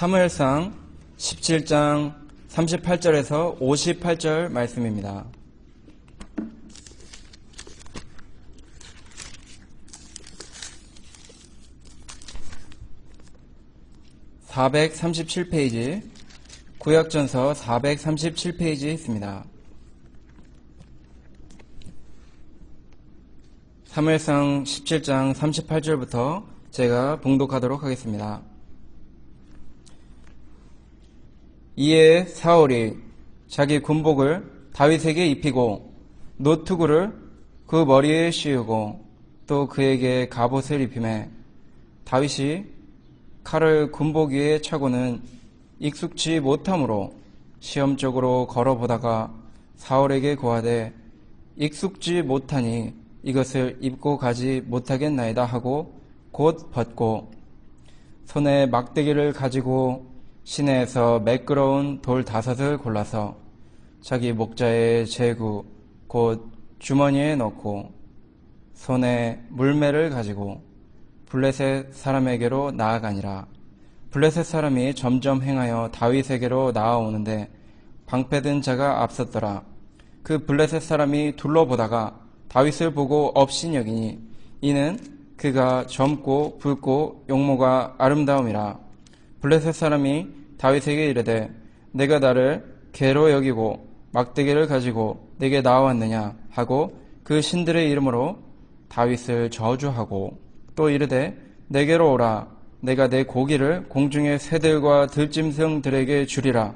사무엘상 17장 38절에서 58절 말씀입니다. (437페이지) 구약전서 437페이지에 있습니다. 사무엘상 17장 38절부터 제가 봉독하도록 하겠습니다. 이에 사울이 자기 군복을 다윗에게 입히고 노투구를 그 머리에 씌우고 또 그에게 갑옷을 입히매 다윗이 칼을 군복 위에 차고는 익숙지 못함으로 시험적으로 걸어보다가 사울에게 고하되 익숙지 못하니 이것을 입고 가지 못하겠나이다 하고 곧 벗고 손에 막대기를 가지고 시내에서 매끄러운 돌 5을 골라서 자기 목자의 제구 곧 주머니에 넣고 손에 물매를 가지고 블레셋 사람에게로 나아가니라. 블레셋 사람이 점점 행하여 다윗에게로 나아오는데 방패든 자가 앞섰더라. 그 블레셋 사람이 둘러보다가 다윗을 보고 업신여기니 이는 그가 젊고 붉고 용모가 아름다움이라. 블레셋 사람이 다윗에게 이르되 내가 나를 개로 여기고 막대기를 가지고 내게 나왔느냐 하고 그 신들의 이름으로 다윗을 저주하고 또 이르되 내게로 오라 내가 내 고기를 공중의 새들과 들짐승들에게 주리라.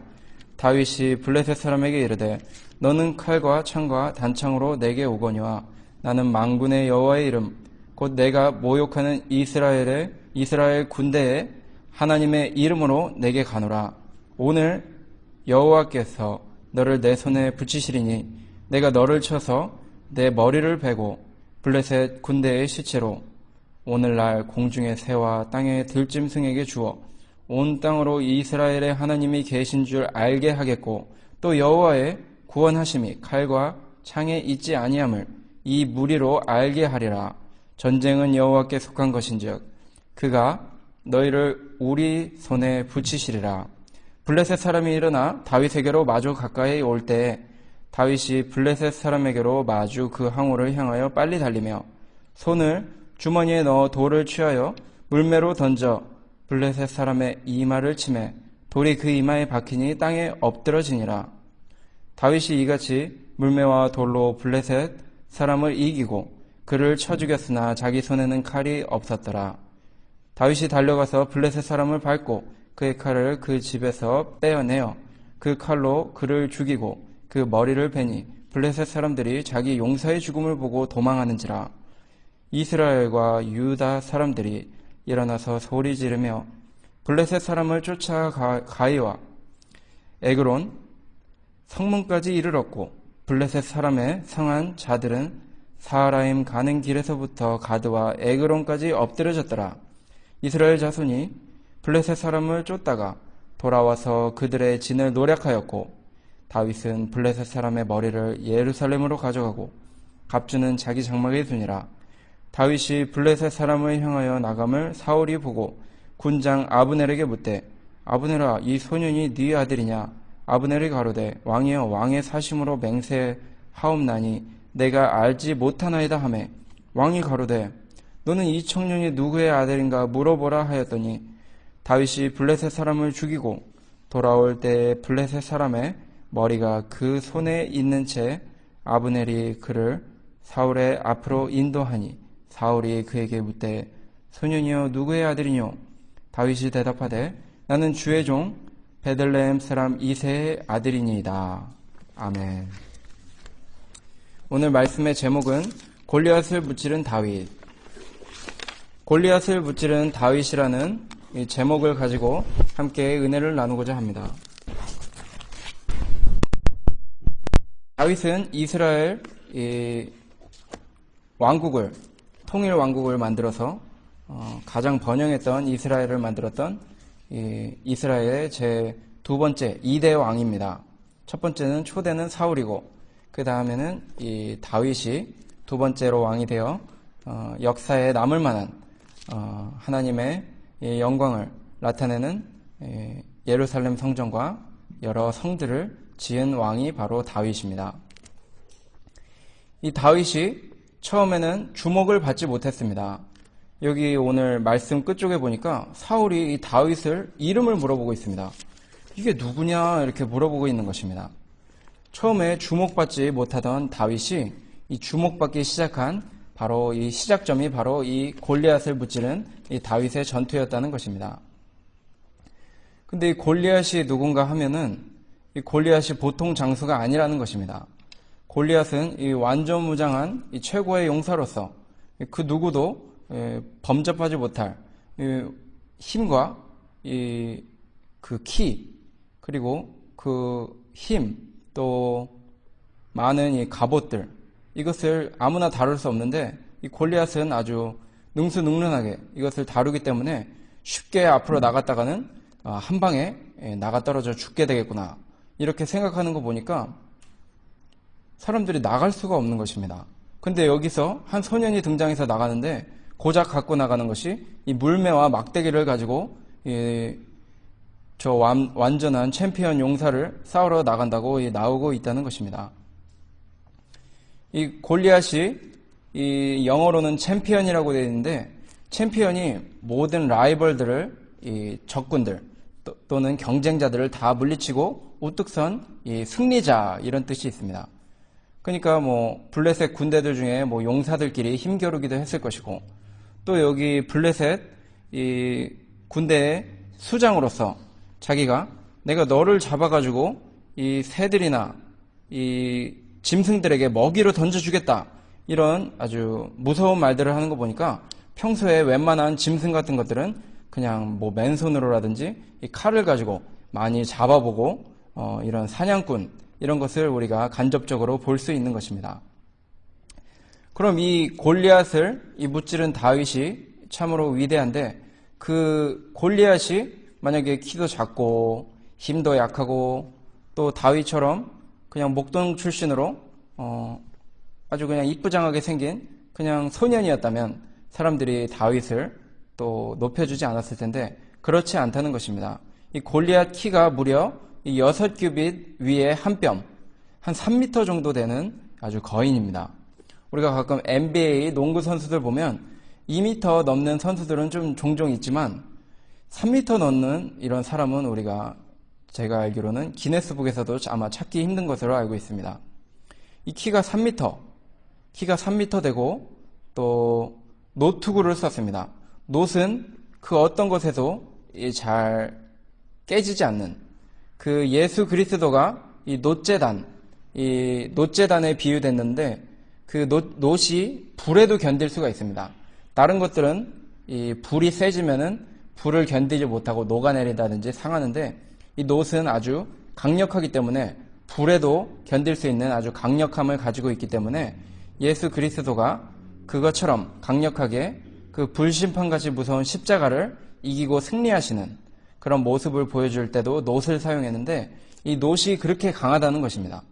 다윗이 블레셋 사람에게 이르되 너는 칼과 창과 단창으로 내게 오거니와 나는 만군의 여호와의 이름 곧 내가 모욕하는 이스라엘 군대의 하나님의 이름으로 내게 가노라. 오늘 여호와께서 너를 내 손에 붙이시리니 내가 너를 쳐서 내 머리를 베고 블레셋 군대의 시체로 오늘날 공중의 새와 땅의 들짐승에게 주어 온 땅으로 이스라엘의 하나님이 계신 줄 알게 하겠고 또 여호와의 구원하심이 칼과 창에 있지 아니함을 이 무리로 알게 하리라. 전쟁은 여호와께 속한 것인즉 그가 너희를 우리 손에 붙이시리라. 블레셋 사람이 일어나 다윗에게로 마주 가까이 올 때에 다윗이 블레셋 사람에게로 마주 그 항우를 향하여 빨리 달리며 손을 주머니에 넣어 돌을 취하여 물매로 던져 블레셋 사람의 이마를 치매 돌이 그 이마에 박히니 땅에 엎드러지니라. 다윗이 이같이 물매와 돌로 블레셋 사람을 이기고 그를 쳐 죽였으나 자기 손에는 칼이 없었더라. 다윗이 달려가서 블레셋 사람을 밟고 그의 칼을 그 집에서 떼어내어 그 칼로 그를 죽이고 그 머리를 베니 블레셋 사람들이 자기 용사의 죽음을 보고 도망하는지라. 이스라엘과 유다 사람들이 일어나서 소리 지르며 블레셋 사람을 쫓아 가이와 에그론 성문까지 이르렀고 블레셋 사람의 성한 자들은 사하라임 가는 길에서부터 가드와 에그론까지 엎드려졌더라. 이스라엘 자손이 블레셋 사람을 쫓다가 돌아와서 그들의 진을 노략하였고 다윗은 블레셋 사람의 머리를 예루살렘으로 가져가고 갑주는 자기 장막에 두니라. 다윗이 블레셋 사람을 향하여 나감을 사울이 보고 군장 아브넬에게 묻되 아브넬아 이 소년이 네 아들이냐. 아브넬이 가로되 왕이여 왕의 사심으로 맹세하옵나니 내가 알지 못하나이다 하매 왕이 가로되 너는 이 청년이 누구의 아들인가 물어보라 하였더니 다윗이 블레셋 사람을 죽이고 돌아올 때에 블레셋 사람의 머리가 그 손에 있는 채 아브넬이 그를 사울의 앞으로 인도하니 사울이 그에게 묻되 소년이여 누구의 아들이뇨. 다윗이 대답하되 나는 주의 종 베들레헴 사람 이새의 아들이니이다. 아멘. 오늘 말씀의 제목은 골리앗을 무찌른 다윗. 골리앗을 무찌른 다윗이라는 이 제목을 가지고 함께 은혜를 나누고자 합니다. 다윗은 이스라엘 왕국을 통일 왕국을 만들어서 가장 번영했던 이스라엘을 만들었던 이스라엘의 제 두 번째 2대 왕입니다. 첫 번째는 초대는 사울이고 그 다음에는 이 다윗이 두 번째로 왕이 되어 역사에 남을 만한 하나님의 영광을 나타내는 예루살렘 성전과 여러 성들을 지은 왕이 바로 다윗입니다. 이 다윗이 처음에는 주목을 받지 못했습니다. 여기 오늘 말씀 끝쪽에 보니까 사울이 이 다윗을 이름을 물어보고 있습니다. 이게 누구냐 이렇게 물어보고 있는 것입니다. 처음에 주목받지 못하던 다윗이 이 주목받기 시작한 바로 이 시작점이 바로 이 골리앗을 무찌른 이 다윗의 전투였다는 것입니다. 근데 이 골리앗이 누군가 하면은 이 골리앗이 보통 장수가 아니라는 것입니다. 골리앗은 이 완전무장한 이 최고의 용사로서 그 누구도 범접하지 못할 힘과 그 키, 그리고 그 힘, 또 많은 이 갑옷들, 이것을 아무나 다룰 수 없는데 이 골리앗은 아주 능수능란하게 이것을 다루기 때문에 쉽게 앞으로 나갔다가는 한 방에 나가 떨어져 죽게 되겠구나, 이렇게 생각하는 거 보니까 사람들이 나갈 수가 없는 것입니다. 근데 여기서 한 소년이 등장해서 나가는데 고작 갖고 나가는 것이 이 물매와 막대기를 가지고 저 완전한 챔피언 용사를 싸우러 나간다고 나오고 있다는 것입니다. 이 골리앗이 이 영어로는 챔피언이라고 되어 있는데, 챔피언이 모든 라이벌들을 이 적군들 또는 경쟁자들을 다 물리치고 우뚝 선 이 승리자, 이런 뜻이 있습니다. 그러니까 뭐 블레셋 군대들 중에 뭐 용사들끼리 힘겨루기도 했을 것이고, 또 여기 블레셋 이 군대의 수장으로서 자기가 내가 너를 잡아가지고 이 새들이나 이 짐승들에게 먹이로 던져주겠다, 이런 아주 무서운 말들을 하는 거 보니까 평소에 웬만한 짐승 같은 것들은 그냥 뭐 맨손으로라든지 이 칼을 가지고 많이 잡아보고 이런 사냥꾼, 이런 것을 우리가 간접적으로 볼 수 있는 것입니다. 그럼 이 골리앗을 무찌른 다윗이 참으로 위대한데, 그 골리앗이 만약에 키도 작고 힘도 약하고 또 다윗처럼 그냥 목동 출신으로 아주 그냥 이쁘장하게 생긴 그냥 소년이었다면 사람들이 다윗을 또 높여주지 않았을 텐데, 그렇지 않다는 것입니다. 이 골리앗 키가 무려 이 6규빗 위에 한 뼘, 한 3m 정도 되는 아주 거인입니다. 우리가 가끔 NBA 농구 선수들 보면 2m 넘는 선수들은 좀 종종 있지만 3m 넘는 이런 사람은 제가 알기로는 기네스북에서도 아마 찾기 힘든 것으로 알고 있습니다. 이 키가 3m 되고 또 노투구를 썼습니다. 놋은 그 어떤 것에도 잘 깨지지 않는, 그 예수 그리스도가 이 놋제단에 비유됐는데, 그 놋이 불에도 견딜 수가 있습니다. 다른 것들은 이 불이 세지면은 불을 견디지 못하고 녹아내린다든지 상하는데, 이 놋은 아주 강력하기 때문에 불에도 견딜 수 있는 아주 강력함을 가지고 있기 때문에 예수 그리스도가 그것처럼 강력하게 그 불심판같이 무서운 십자가를 이기고 승리하시는 그런 모습을 보여줄 때도 놋을 사용했는데, 이 놋이 그렇게 강하다는 것입니다.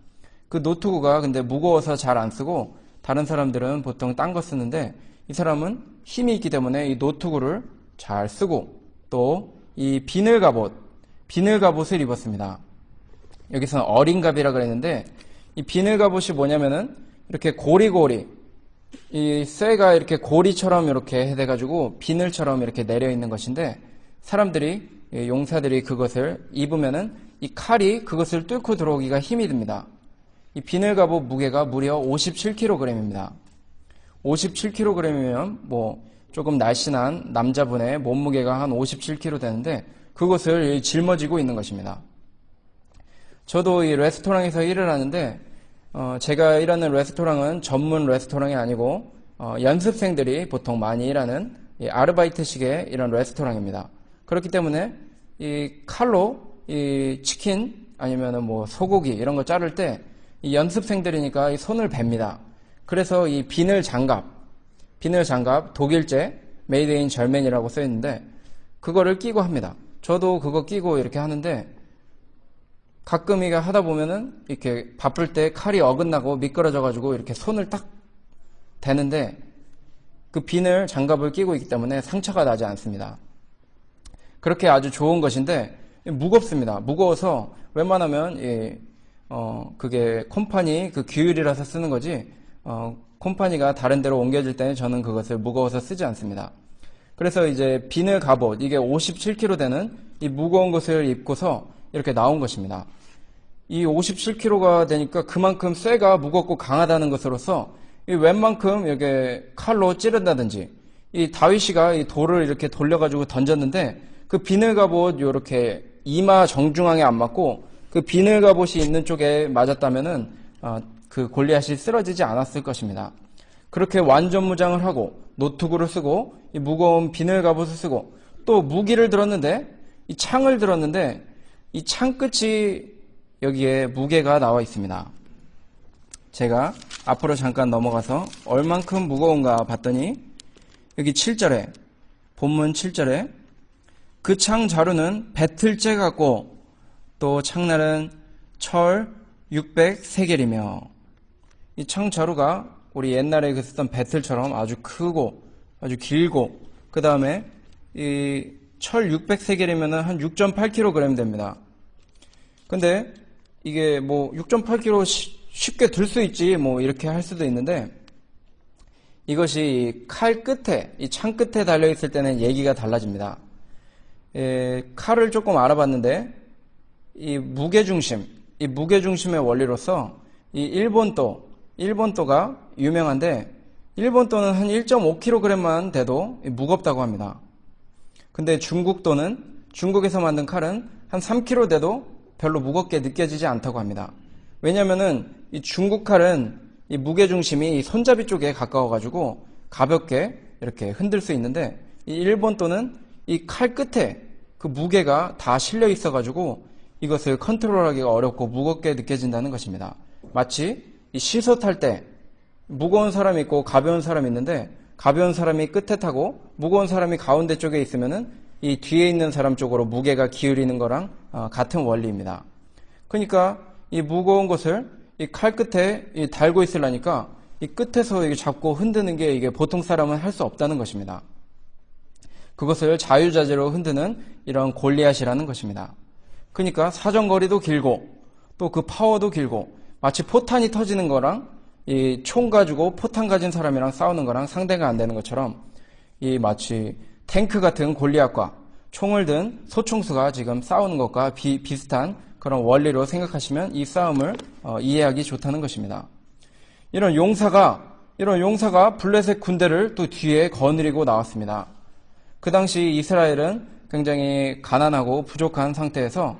그 노트구가 근데 무거워서 잘 안 쓰고 다른 사람들은 보통 딴 거 쓰는데, 이 사람은 힘이 있기 때문에 이 노트구를 잘 쓰고 또 이 비늘갑옷을 입었습니다. 여기서는 어린갑이라 그랬는데, 이 비늘갑옷이 뭐냐면은 이렇게 고리고리, 이 쇠가 이렇게 고리처럼 이렇게 해가지고 비늘처럼 이렇게 내려 있는 것인데, 용사들이 그것을 입으면은 이 칼이 그것을 뚫고 들어오기가 힘이 듭니다. 이 비늘갑옷 무게가 무려 57kg입니다. 57kg이면 뭐 조금 날씬한 남자분의 몸무게가 한 57kg 되는데, 그것을 짊어지고 있는 것입니다. 저도 이 레스토랑에서 일을 하는데, 제가 일하는 레스토랑은 전문 레스토랑이 아니고 연습생들이 보통 많이 일하는 아르바이트식의 이런 레스토랑입니다. 그렇기 때문에 이 칼로 이 치킨 아니면은 뭐 소고기 이런 거 자를 때 이 연습생들이니까 이 손을 뱁니다. 그래서 이 비늘 장갑 독일제 메이드 인 절맨이라고 써 있는데, 그거를 끼고 합니다. 저도 그거 끼고 이렇게 하는데, 가끔 이게 하다 보면은 이렇게 바쁠 때 칼이 어긋나고 미끄러져가지고 이렇게 손을 딱 대는데, 그 비늘 장갑을 끼고 있기 때문에 상처가 나지 않습니다. 그렇게 아주 좋은 것인데 무겁습니다. 무거워서 웬만하면 그게 콤파니 그 규율이라서 쓰는 거지 콤파니가 다른 데로 옮겨질 때는 저는 그것을 무거워서 쓰지 않습니다. 그래서 이제 비늘 갑옷 이게 57kg 되는 이 무거운 것을 입고서 이렇게 나온 것입니다. 이 57kg가 되니까 그만큼 쇠가 무겁고 강하다는 것으로서 이 웬만큼 이게 칼로 찌른다든지 이 다윗이가 이 돌을 이렇게 돌려가지고 던졌는데 그 비늘 갑옷 이렇게 이마 정중앙에 안 맞고 그 비늘 갑옷이 있는 쪽에 맞았다면은 그 골리앗이 쓰러지지 않았을 것입니다. 그렇게 완전 무장을 하고 노투구를 쓰고 이 무거운 비늘 갑옷을 쓰고 또 무기를 들었는데 이 창을 들었는데 이 창 끝이 여기에 무게가 나와 있습니다. 제가 앞으로 잠깐 넘어가서 얼만큼 무거운가 봤더니 여기 7절에 본문 7절에 그 창 자루는 배틀째 같고 또 창날은 철 600세겔이며 이 창 자루가 우리 옛날에 쓰던 배틀처럼 아주 크고 아주 길고 그 다음에 이 철 600세겔이면 한 6.8kg 됩니다. 근데 이게 뭐 6.8kg 쉽게 들 수 있지 뭐 이렇게 할 수도 있는데 이것이 칼 끝에 이 창 끝에 달려 있을 때는 얘기가 달라집니다. 칼을 조금 알아봤는데 이 무게중심의 원리로서 이 일본도가 유명한데 일본도는 한 1.5kg만 돼도 무겁다고 합니다. 근데 중국에서 만든 칼은 한 3kg 돼도 별로 무겁게 느껴지지 않다고 합니다. 왜냐면은 이 중국 칼은 이 무게중심이 이 손잡이 쪽에 가까워가지고 가볍게 이렇게 흔들 수 있는데 이 일본도는 이 칼 끝에 그 무게가 다 실려 있어가지고 이것을 컨트롤하기가 어렵고 무겁게 느껴진다는 것입니다. 마치 이 시소 탈 때 무거운 사람이 있고 가벼운 사람이 있는데 가벼운 사람이 끝에 타고 무거운 사람이 가운데 쪽에 있으면은 이 뒤에 있는 사람 쪽으로 무게가 기울이는 거랑 같은 원리입니다. 그러니까 이 무거운 것을 이 칼 끝에 달고 있으려니까 이 끝에서 이게 잡고 흔드는 게 이게 보통 사람은 할 수 없다는 것입니다. 그것을 자유자재로 흔드는 이런 골리앗이라는 것입니다. 그러니까 사정거리도 길고 또 그 파워도 길고 마치 포탄이 터지는 거랑 이 총 가지고 포탄 가진 사람이랑 싸우는 거랑 상대가 안 되는 것처럼 이 마치 탱크 같은 골리앗과 총을 든 소총수가 지금 싸우는 것과 비슷한 그런 원리로 생각하시면 이 싸움을 이해하기 좋다는 것입니다. 이런 용사가 블레셋 군대를 또 뒤에 거느리고 나왔습니다. 그 당시 이스라엘은 굉장히 가난하고 부족한 상태에서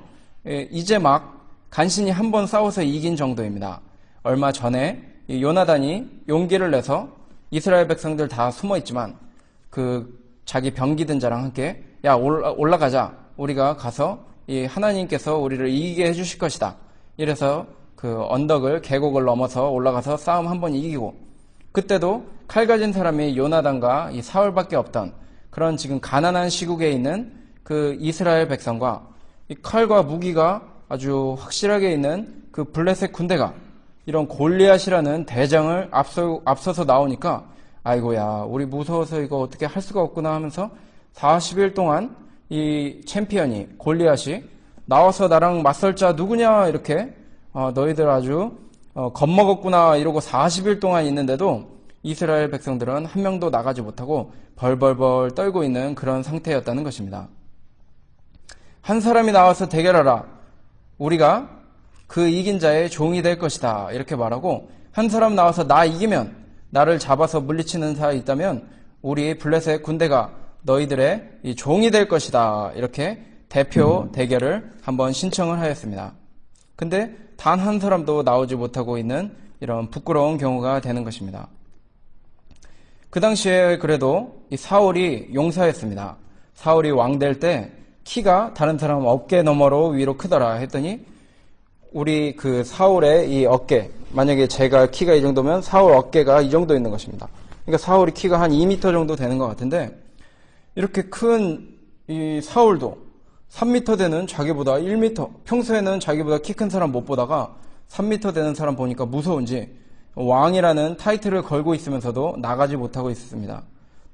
이제 막 간신히 한 번 싸워서 이긴 정도입니다. 얼마 전에 요나단이 용기를 내서 이스라엘 백성들 다 숨어 있지만 그 자기 병기든 자랑 함께 야 올라가자 우리가 가서 이 하나님께서 우리를 이기게 해주실 것이다. 이래서 그 언덕을 계곡을 넘어서 올라가서 싸움 한 번 이기고 그때도 칼 가진 사람이 요나단과 이 사울밖에 없던 그런 지금 가난한 시국에 있는 그 이스라엘 백성과 이 칼과 무기가 아주 확실하게 있는 그 블레셋 군대가 이런 골리앗이라는 대장을 앞서서 나오니까 아이고야 우리 무서워서 이거 어떻게 할 수가 없구나 하면서 40일 동안 이 챔피언이 골리앗이 나와서 나랑 맞설 자 누구냐 이렇게 너희들 아주 겁먹었구나 이러고 40일 동안 있는데도 이스라엘 백성들은 한 명도 나가지 못하고 벌벌벌 떨고 있는 그런 상태였다는 것입니다. 한 사람이 나와서 대결하라. 우리가 그 이긴 자의 종이 될 것이다. 이렇게 말하고 한 사람 나와서 나 이기면 나를 잡아서 물리치는 자가 있다면 우리 블레셋 군대가 너희들의 이 종이 될 것이다. 이렇게 대표 대결을 한번 신청을 하였습니다. 근데 단 한 사람도 나오지 못하고 있는 이런 부끄러운 경우가 되는 것입니다. 그 당시에 그래도 이 사울이 용사였습니다. 사울이 왕 될 때 키가 다른 사람 어깨 너머로 위로 크더라 했더니 우리 그 사울의 이 어깨 만약에 제가 키가 이 정도면 사울 어깨가 이 정도 있는 것입니다. 그러니까 사울이 키가 한 2m 정도 되는 것 같은데 이렇게 큰 이 사울도 3m 되는 자기보다 1m 평소에는 자기보다 키 큰 사람 못 보다가 3m 되는 사람 보니까 무서운지 왕이라는 타이틀을 걸고 있으면서도 나가지 못하고 있었습니다.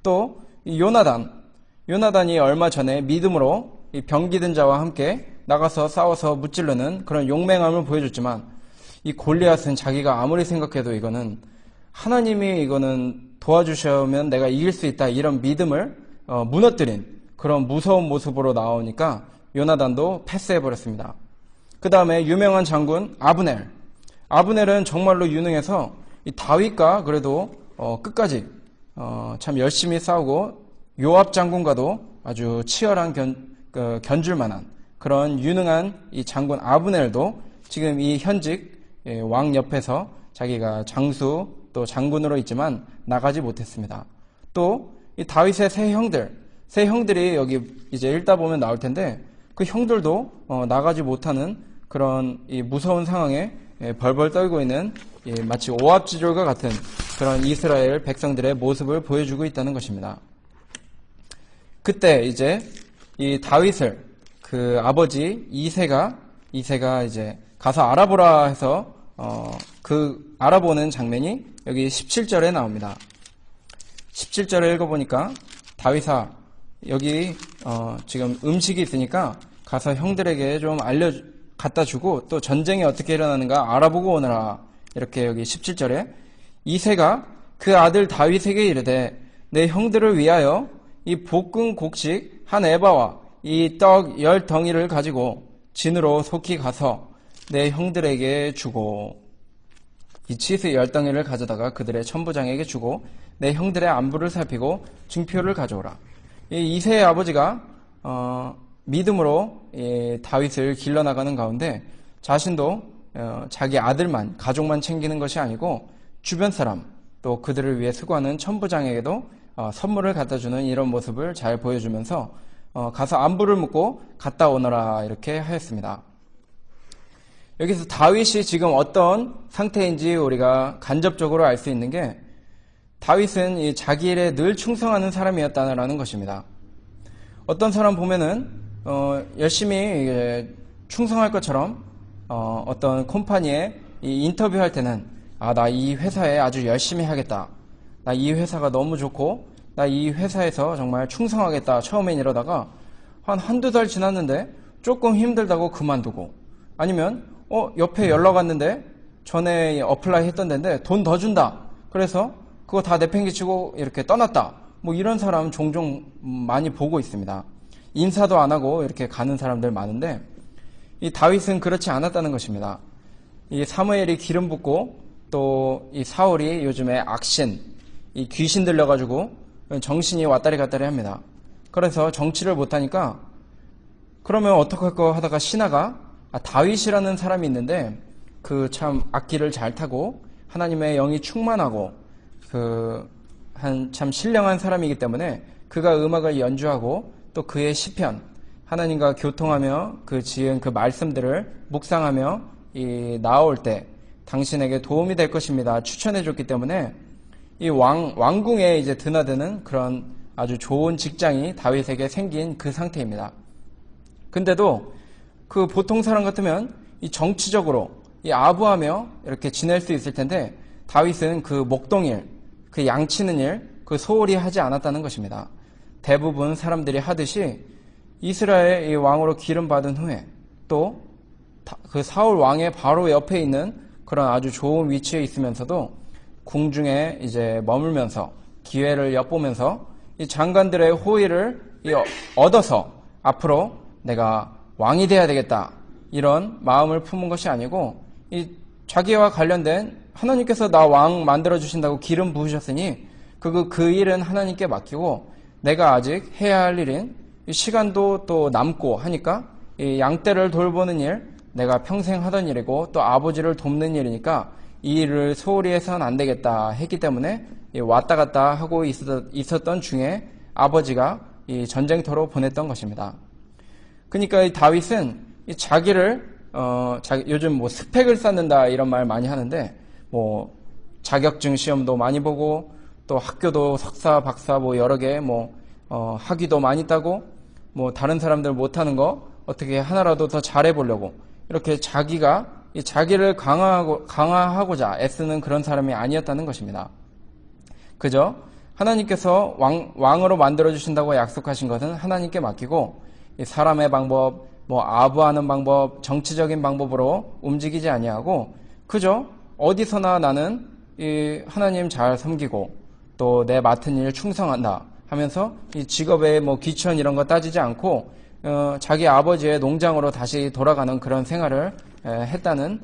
또 요나단이 얼마 전에 믿음으로 이 병기든 자와 함께 나가서 싸워서 무찌르는 그런 용맹함을 보여줬지만 이 골리앗은 자기가 아무리 생각해도 이거는 하나님이 이거는 도와주시면 내가 이길 수 있다 이런 믿음을 무너뜨린 그런 무서운 모습으로 나오니까 요나단도 패스해버렸습니다. 그 다음에 유명한 장군 아브넬. 아브넬은 정말로 유능해서 이 다윗과 그래도 끝까지 참 열심히 싸우고 요압 장군과도 아주 치열한 견줄 만한 그런 유능한 이 장군 아브넬도 지금 이 현직 왕 옆에서 자기가 장수 또 장군으로 있지만 나가지 못했습니다. 또 이 다윗의 세 형들이 여기 이제 읽다 보면 나올 텐데 그 형들도 나가지 못하는 그런 이 무서운 상황에 벌벌 떨고 있는 마치 오합지졸과 같은 그런 이스라엘 백성들의 모습을 보여주고 있다는 것입니다. 그때 이제 이 다윗을 그 아버지 이새가 이제 가서 알아보라 해서 그 알아보는 장면이 여기 17절에 나옵니다. 17절에 읽어보니까 다윗아 여기 지금 음식이 있으니까 가서 형들에게 좀 갖다 주고 또 전쟁이 어떻게 일어나는가 알아보고 오너라. 이렇게 여기 17절에 이새가 그 아들 다윗에게 이르되 내 형들을 위하여 이 볶은 곡식 한 에바와 이 떡 10덩이를 가지고 진으로 속히 가서 내 형들에게 주고 이 치즈 10덩이를 가져다가 그들의 천부장에게 주고 내 형들의 안부를 살피고 증표를 가져오라. 이 이새의 아버지가 믿음으로 다윗을 길러나가는 가운데 자신도 자기 아들만 가족만 챙기는 것이 아니고 주변 사람 또 그들을 위해 수고하는 천부장에게도 선물을 갖다주는 이런 모습을 잘 보여주면서 가서 안부를 묻고 갔다 오너라 이렇게 하였습니다. 여기서 다윗이 지금 어떤 상태인지 우리가 간접적으로 알 수 있는 게 다윗은 이 자기 일에 늘 충성하는 사람이었다는 것입니다. 어떤 사람 보면은 열심히 충성할 것처럼 어떤 컴퍼니에 인터뷰할 때는 나 이 회사에 아주 열심히 하겠다. 나 이 회사가 너무 좋고 나 이 회사에서 정말 충성하겠다. 처음엔 이러다가 한두 달 지났는데 조금 힘들다고 그만두고 아니면 옆에 연락 왔는데 전에 어플라이 했던 데인데 돈 더 준다. 그래서 그거 다 내팽개치고 이렇게 떠났다. 뭐 이런 사람 종종 많이 보고 있습니다. 인사도 안 하고 이렇게 가는 사람들 많은데 이 다윗은 그렇지 않았다는 것입니다. 이 사무엘이 기름 붓고 또 이 사울이 요즘에 악신, 이 귀신 들려가지고 정신이 왔다리 갔다리 합니다. 그래서 정치를 못하니까 그러면 어떡할까 하다가 신하가 다윗이라는 사람이 있는데 그 참 악기를 잘 타고 하나님의 영이 충만하고 참 신령한 사람이기 때문에 그가 음악을 연주하고 또 그의 시편 하나님과 교통하며 그 지은 그 말씀들을 묵상하며 나올 때 당신에게 도움이 될 것입니다. 추천해 줬기 때문에 이 왕궁에 이제 드나드는 그런 아주 좋은 직장이 다윗에게 생긴 그 상태입니다. 근데도 그 보통 사람 같으면 이 정치적으로 이 아부하며 이렇게 지낼 수 있을 텐데 다윗은 그 목동일, 그 양치는 일, 그 소홀히 하지 않았다는 것입니다. 대부분 사람들이 하듯이 이스라엘 이 왕으로 기름 받은 후에 또 그 사울 왕의 바로 옆에 있는 그런 아주 좋은 위치에 있으면서도 궁중에 이제 머물면서 기회를 엿보면서 이 장관들의 호의를 얻어서 앞으로 내가 왕이 돼야 되겠다 이런 마음을 품은 것이 아니고 이 자기와 관련된 하나님께서 나 왕 만들어 주신다고 기름 부으셨으니 그 일은 하나님께 맡기고 내가 아직 해야 할 일인 시간도 또 남고 하니까 이 양떼를 돌보는 일 내가 평생 하던 일이고 또 아버지를 돕는 일이니까 이 일을 소홀히 해서는 안 되겠다 했기 때문에 왔다 갔다 하고 있었던 중에 아버지가 이 전쟁터로 보냈던 것입니다. 그러니까 이 다윗은 이 자기를 요즘 뭐 스펙을 쌓는다 이런 말 많이 하는데 뭐 자격증 시험도 많이 보고 또 학교도 석사, 박사 뭐 여러 개 학위도 많이 따고 뭐 다른 사람들 못하는 거 어떻게 하나라도 더 잘해보려고 이렇게 자기를 강화하고자 애쓰는 그런 사람이 아니었다는 것입니다. 그저 하나님께서 왕으로 만들어주신다고 약속하신 것은 하나님께 맡기고 이 사람의 방법, 뭐 아부하는 방법, 정치적인 방법으로 움직이지 아니하고 그저 어디서나 나는 이 하나님 잘 섬기고 또 내 맡은 일 충성한다 하면서 이 직업의 뭐 귀천 이런 거 따지지 않고 자기 아버지의 농장으로 다시 돌아가는 그런 생활을 했다는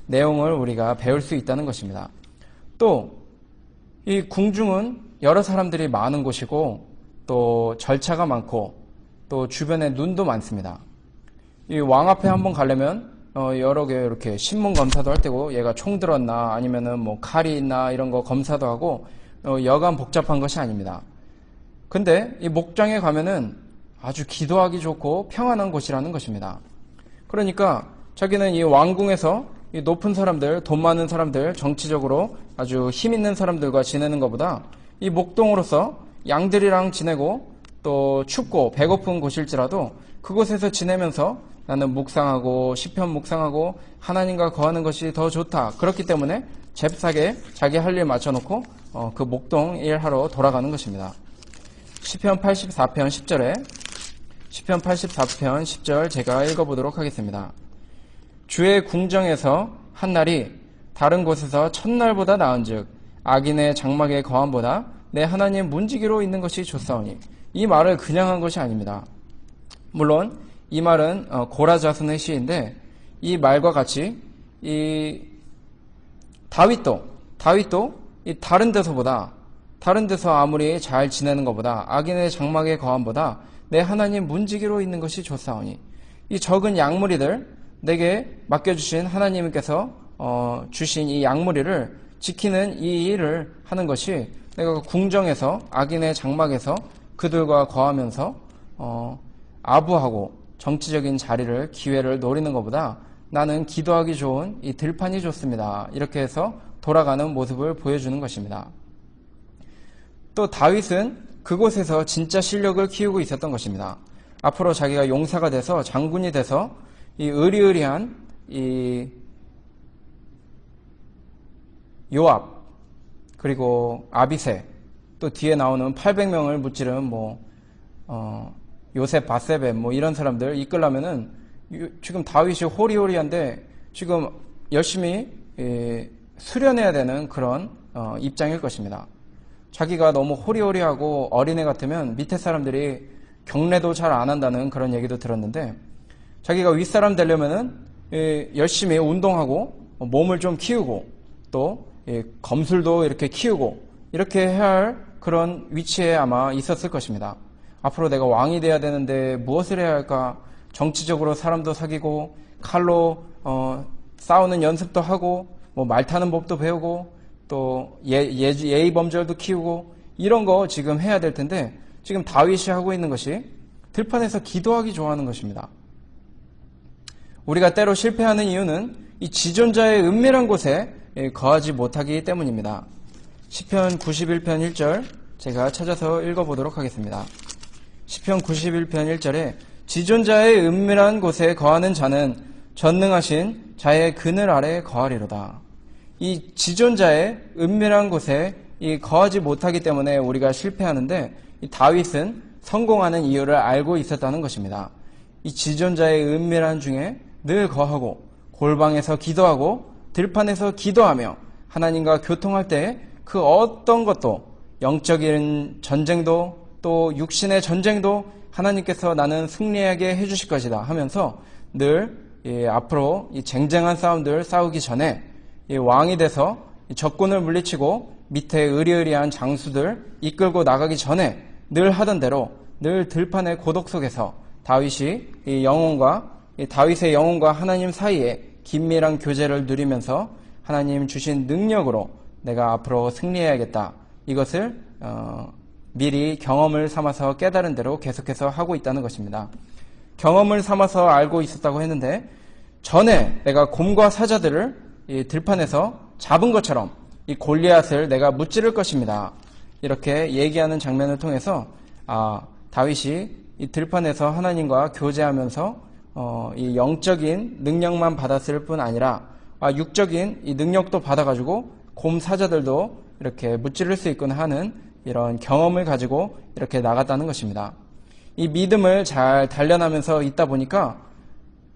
내용을 우리가 배울 수 있다는 것입니다. 또 이 궁중은 여러 사람들이 많은 곳이고 또 절차가 많고 또 주변에 눈도 많습니다. 이 왕 앞에 한번 가려면 여러 개 이렇게 신문 검사도 할 때고 얘가 총 들었나 아니면은 뭐 칼이 있나 이런 거 검사도 하고 여간 복잡한 것이 아닙니다. 근데 이 목장에 가면은 아주 기도하기 좋고 평안한 곳이라는 것입니다. 그러니까 자기는 이 왕궁에서 이 높은 사람들, 돈 많은 사람들, 정치적으로 아주 힘 있는 사람들과 지내는 것보다 이 목동으로서 양들이랑 지내고 또 춥고 배고픈 곳일지라도 그곳에서 지내면서 나는 묵상하고 시편 묵상하고 하나님과 거하는 것이 더 좋다. 그렇기 때문에 잽싸게 자기 할 일 맞춰놓고 그 목동 일하러 돌아가는 것입니다. 시편 84편 10절에 시편 84편 10절 제가 읽어보도록 하겠습니다. 주의 궁정에서 한날이 다른 곳에서 첫날보다 나은즉 악인의 장막의 거함보다 내 하나님 문지기로 있는 것이 좋사오니 이 말을 그냥 한 것이 아닙니다. 물론 이 말은 고라자슨의 시인데 이 말과 같이 이 다윗도 이 다른 데서 아무리 잘 지내는 것보다 악인의 장막의 거함보다 내 하나님 문지기로 있는 것이 좋사오니 이 적은 양무리들 내게 맡겨주신 하나님께서 주신 이 양무리를 지키는 이 일을 하는 것이 내가 궁정에서 악인의 장막에서 그들과 거하면서 아부하고 정치적인 자리를 기회를 노리는 것보다 나는 기도하기 좋은 이 들판이 좋습니다. 이렇게 해서 돌아가는 모습을 보여주는 것입니다. 또 다윗은 그곳에서 진짜 실력을 키우고 있었던 것입니다. 앞으로 자기가 용사가 돼서 장군이 돼서 이 의리의리한 이 요압 그리고 아비새 또 뒤에 나오는 800명을 무찌른 요셉 바세베 이런 사람들 이끌려면은 지금 다윗이 호리호리한데 지금 열심히 수련해야 되는 그런 입장일 것입니다. 자기가 너무 호리호리하고 어린애 같으면 밑에 사람들이 경례도 잘 안 한다는 그런 얘기도 들었는데 자기가 윗사람 되려면은 열심히 운동하고 몸을 좀 키우고 또 검술도 이렇게 키우고 이렇게 해야 할 그런 위치에 아마 있었을 것입니다. 앞으로 내가 왕이 돼야 되는데 무엇을 해야 할까? 정치적으로 사람도 사귀고 칼로 싸우는 연습도 하고 말 타는 법도 배우고 또 예의 범절도 키우고 이런 거 지금 해야 될 텐데 지금 다윗이 하고 있는 것이 들판에서 기도하기 좋아하는 것입니다. 우리가 때로 실패하는 이유는 이 지존자의 은밀한 곳에 거하지 못하기 때문입니다. 시편 91편 1절 제가 찾아서 읽어보도록 하겠습니다. 시편 91편 1절에 지존자의 은밀한 곳에 거하는 자는 전능하신 자의 그늘 아래 거하리로다. 이 지존자의 은밀한 곳에 거하지 못하기 때문에 우리가 실패하는데 이 다윗은 성공하는 이유를 알고 있었다는 것입니다. 이 지존자의 은밀한 중에 늘 거하고 골방에서 기도하고 들판에서 기도하며 하나님과 교통할 때 그 어떤 것도 영적인 전쟁도 또 육신의 전쟁도 하나님께서 나는 승리하게 해주실 것이다 하면서 늘 앞으로 이 쟁쟁한 싸움들 싸우기 전에 왕이 돼서 적군을 물리치고 밑에 의리의리한 장수들 이끌고 나가기 전에 늘 하던 대로 늘 들판의 고독 속에서 다윗의 영혼과 하나님 사이에 긴밀한 교제를 누리면서 하나님 주신 능력으로 내가 앞으로 승리해야겠다. 이것을 미리 경험을 삼아서 깨달은 대로 계속해서 하고 있다는 것입니다. 경험을 삼아서 알고 있었다고 했는데 전에 내가 곰과 사자들을 이 들판에서 잡은 것처럼 이 골리앗을 내가 무찌를 것입니다. 이렇게 얘기하는 장면을 통해서 다윗이 이 들판에서 하나님과 교제하면서 이 영적인 능력만 받았을 뿐 아니라 육적인 이 능력도 받아가지고 곰 사자들도 이렇게 무찌를 수 있구나 하는 이런 경험을 가지고 이렇게 나갔다는 것입니다. 이 믿음을 잘 단련하면서 있다 보니까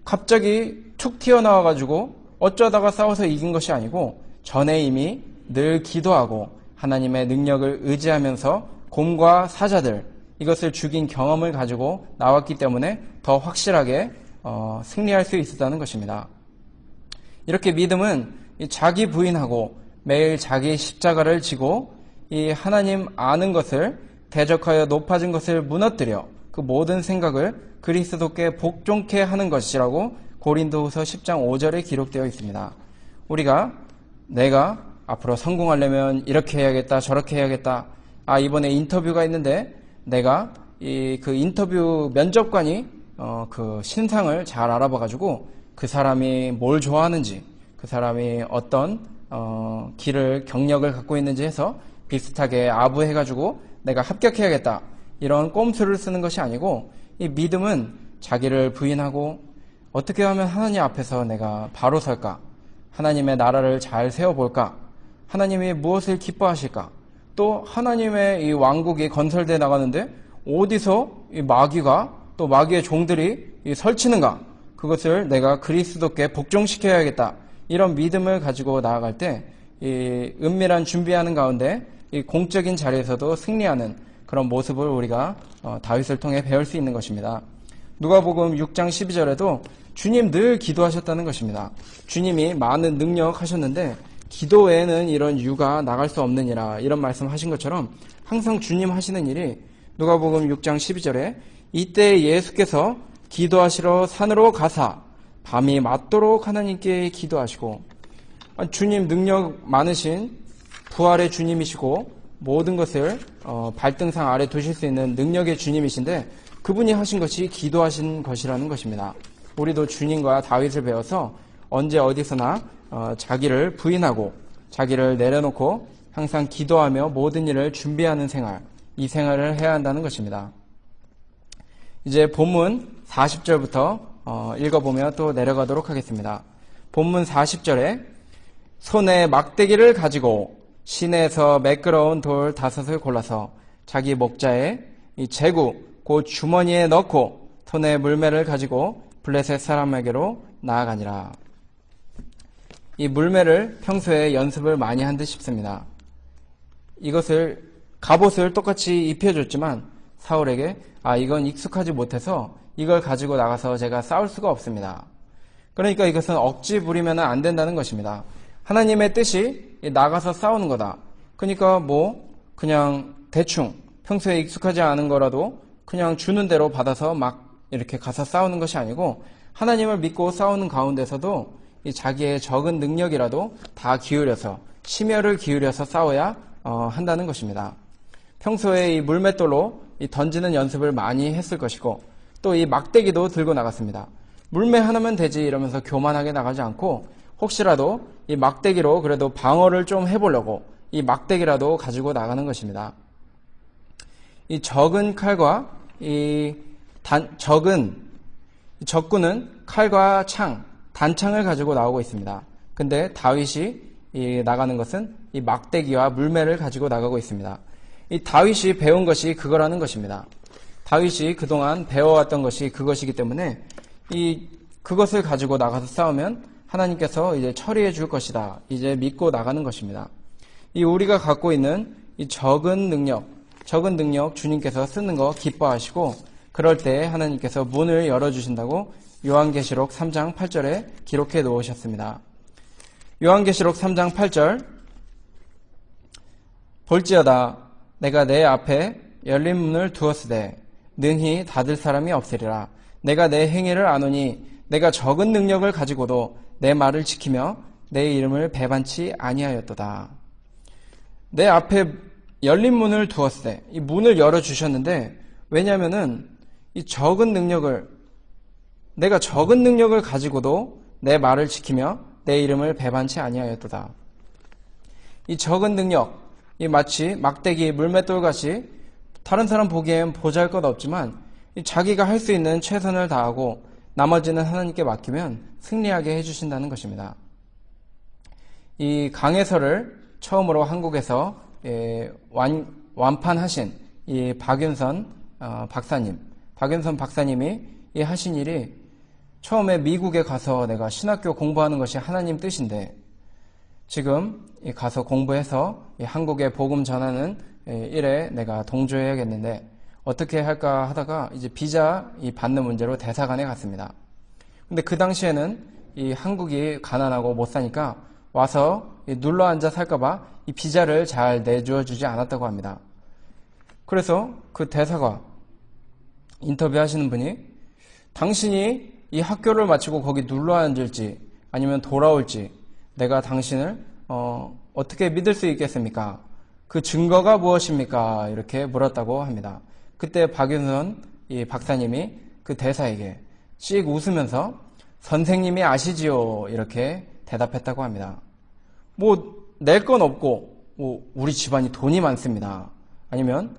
갑자기 툭 튀어나와가지고 어쩌다가 싸워서 이긴 것이 아니고 전에 이미 늘 기도하고 하나님의 능력을 의지하면서 곰과 사자들 이것을 죽인 경험을 가지고 나왔기 때문에 더 확실하게 승리할 수 있었다는 것입니다. 이렇게 믿음은 자기 부인하고 매일 자기 십자가를 지고 이 하나님 아는 것을 대적하여 높아진 것을 무너뜨려 그 모든 생각을 그리스도께 복종케 하는 것이라고 고린도후서 10장 5절에 기록되어 있습니다. 우리가 내가 앞으로 성공하려면 이렇게 해야겠다 저렇게 해야겠다, 이번에 인터뷰가 있는데 내가 그 인터뷰 면접관이 그 신상을 잘 알아봐가지고 그 사람이 뭘 좋아하는지, 그 사람이 어떤 경력을 갖고 있는지 해서 비슷하게 아부해가지고 내가 합격해야겠다, 이런 꼼수를 쓰는 것이 아니고, 이 믿음은 자기를 부인하고 어떻게 하면 하나님 앞에서 내가 바로 설까, 하나님의 나라를 잘 세워볼까, 하나님이 무엇을 기뻐하실까, 또 하나님의 이 왕국이 건설되어 나가는데 어디서 이 마귀가 또 마귀의 종들이 설치는가, 그것을 내가 그리스도께 복종시켜야겠다, 이런 믿음을 가지고 나아갈 때 이 은밀한 준비하는 가운데 이 공적인 자리에서도 승리하는 그런 모습을 우리가 다윗을 통해 배울 수 있는 것입니다. 누가복음 6장 12절에도 주님 늘 기도하셨다는 것입니다. 주님이 많은 능력하셨는데 기도 외에는 이런 유가 나갈 수 없느니라, 이런 말씀하신 것처럼 항상 주님 하시는 일이 누가복음 6장 12절에 이때 예수께서 기도하시러 산으로 가사 밤이 맞도록 하나님께 기도하시고, 주님 능력 많으신 부활의 주님이시고 모든 것을 발등상 아래 두실 수 있는 능력의 주님이신데 그분이 하신 것이 기도하신 것이라는 것입니다. 우리도 주님과 다윗을 배워서 언제 어디서나 자기를 부인하고 자기를 내려놓고 항상 기도하며 모든 일을 준비하는 생활, 이 생활을 해야 한다는 것입니다. 이제 본문 40절부터 읽어보며 또 내려가도록 하겠습니다. 본문 40절에 손에 막대기를 가지고 시내에서 매끄러운 돌 5을 골라서 자기 목자에 이 제구 곧 주머니에 넣고 손에 물매를 가지고 블레셋 사람에게로 나아가니라. 이 물매를 평소에 연습을 많이 한 듯 싶습니다. 이것을 갑옷을 똑같이 입혀줬지만 사울에게 이건 익숙하지 못해서 이걸 가지고 나가서 제가 싸울 수가 없습니다. 그러니까 이것은 억지 부리면 안 된다는 것입니다. 하나님의 뜻이 나가서 싸우는 거다. 그러니까 그냥 대충 평소에 익숙하지 않은 거라도 그냥 주는 대로 받아서 막 이렇게 가서 싸우는 것이 아니고 하나님을 믿고 싸우는 가운데서도 이 자기의 적은 능력이라도 다 기울여서 심혈을 기울여서 싸워야 한다는 것입니다. 평소에 이 물맷돌로 던지는 연습을 많이 했을 것이고 또 이 막대기도 들고 나갔습니다. 물매 하나면 되지 이러면서 교만하게 나가지 않고 혹시라도 이 막대기로 그래도 방어를 좀 해보려고 이 막대기라도 가지고 나가는 것입니다. 이 적은 칼과 적군은 칼과 창, 단창을 가지고 나오고 있습니다. 근데 다윗이 나가는 것은 이 막대기와 물매를 가지고 나가고 있습니다. 이 다윗이 배운 것이 그거라는 것입니다. 다윗이 그동안 배워왔던 것이 그것이기 때문에 그것을 가지고 나가서 싸우면 하나님께서 이제 처리해 줄 것이다. 이제 믿고 나가는 것입니다. 우리가 갖고 있는 이 적은 능력 주님께서 쓰는 거 기뻐하시고 그럴 때 하나님께서 문을 열어주신다고 요한계시록 3장 8절에 기록해 놓으셨습니다. 요한계시록 3장 8절 볼지어다 내가 내 앞에 열린 문을 두었으되 능히 닫을 사람이 없으리라. 내가 내 행위를 아노니 내가 적은 능력을 가지고도 내 말을 지키며 내 이름을 배반치 아니하였도다. 내 앞에 열린 문을 두었으되 이 문을 열어주셨는데 왜냐하면은 내가 적은 능력을 가지고도 내 말을 지키며 내 이름을 배반치 아니하였도다. 이 적은 능력, 마치 막대기 물맷돌같이 다른 사람 보기엔 보잘것없지만 자기가 할 수 있는 최선을 다하고 나머지는 하나님께 맡기면 승리하게 해주신다는 것입니다. 이 강해서를 처음으로 한국에서 완판하신 이 박윤선 박사님, 박윤선 박사님이 이 하신 일이 처음에 미국에 가서 내가 신학교 공부하는 것이 하나님 뜻인데 지금 가서 공부해서 한국에 복음 전하는 일에 내가 동조해야겠는데 어떻게 할까 하다가 이제 비자 받는 문제로 대사관에 갔습니다. 근데 그 당시에는 이 한국이 가난하고 못 사니까 와서 눌러 앉아 살까봐 이 비자를 잘 내주어 주지 않았다고 합니다. 그래서 그 대사관 인터뷰하시는 분이 당신이 이 학교를 마치고 거기 눌러 앉을지 아니면 돌아올지 내가 당신을 어떻게 믿을 수 있겠습니까? 그 증거가 무엇입니까? 이렇게 물었다고 합니다. 그때 박윤선 이 박사님이 그 대사에게 씩 웃으면서 선생님이 아시지요? 이렇게 대답했다고 합니다. 뭐 낼 건 없고 뭐 우리 집안이 돈이 많습니다. 아니면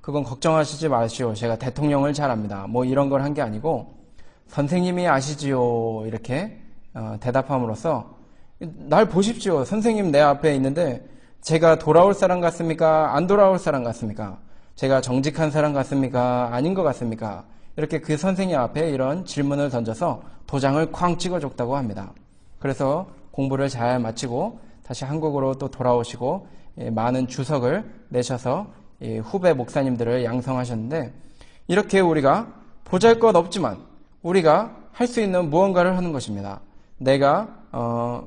그건 걱정하시지 마시오. 제가 대통령을 잘 압니다. 뭐 이런 걸 한 게 아니고 선생님이 아시지요? 이렇게 대답함으로써 날 보십시오. 선생님 내 앞에 있는데 제가 돌아올 사람 같습니까? 안 돌아올 사람 같습니까? 제가 정직한 사람 같습니까? 아닌 것 같습니까? 이렇게 그 선생님 앞에 이런 질문을 던져서 도장을 쾅 찍어줬다고 합니다. 그래서 공부를 잘 마치고 다시 한국으로 또 돌아오시고 많은 주석을 내셔서 후배 목사님들을 양성하셨는데 이렇게 우리가 보잘것없지만 우리가 할 수 있는 무언가를 하는 것입니다. 내가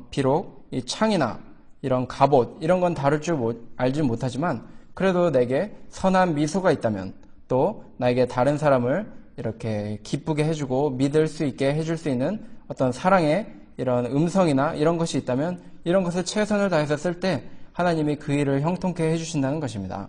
비록 이 창이나 이런 갑옷 이런 건 다룰 줄 알지 못하지만 그래도 내게 선한 미소가 있다면 또 나에게 다른 사람을 이렇게 기쁘게 해주고 믿을 수 있게 해줄 수 있는 어떤 사랑의 이런 음성이나 이런 것이 있다면 이런 것을 최선을 다해서 쓸 때 하나님이 그 일을 형통케 해주신다는 것입니다.